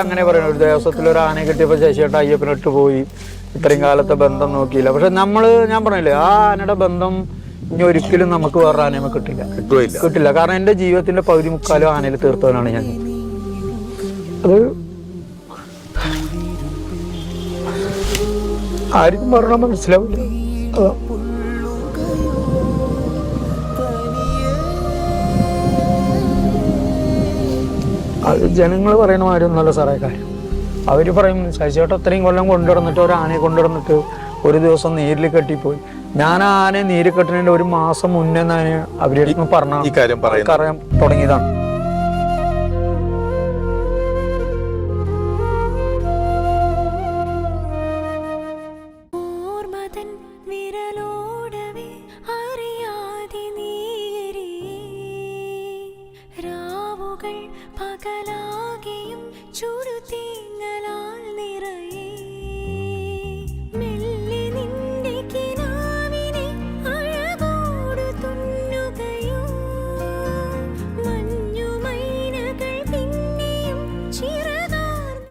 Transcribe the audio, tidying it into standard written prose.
അങ്ങനെ പറയുന്നത് ഒരു ദിവസത്തിൽ ഒരു ആനയെ കിട്ടിയപ്പോൾ ശശിയേട്ട അയ്യപ്പനിട്ട് പോയി, ഇത്രയും കാലത്തെ ബന്ധം നോക്കിയില്ല. പക്ഷെ ഞാൻ പറഞ്ഞില്ലേ, ആ ആനയുടെ ബന്ധം ഇനി ഒരിക്കലും നമുക്ക് വേറെ ആനയമ കിട്ടില്ല. കാരണം എൻ്റെ ജീവിതത്തിന്റെ പകുതി മുക്കാലും ആനയിൽ തീർത്തവനാണ് ഞാൻ. അത് ആർക്കും പറഞ്ഞാൽ മനസ്സിലാവില്ല. അത് ജനങ്ങൾ പറയണ മാതിരി നല്ല സാറേ കാര്യം. അവർ പറയും ശശിയേട്ട അത്രയും കൊല്ലം കൊണ്ടുവന്നിട്ട് ഒരു ആനയെ കൊണ്ടുവന്നിട്ട് ഒരു ദിവസം നീരിൽ കെട്ടിപ്പോയി. ഞാൻ ആ ആനയെ നീര് കെട്ടുന്നതിൻ്റെ ഒരു മാസം മുന്നേ അവരുടെ പറഞ്ഞ പറയാൻ തുടങ്ങിയതാണ്.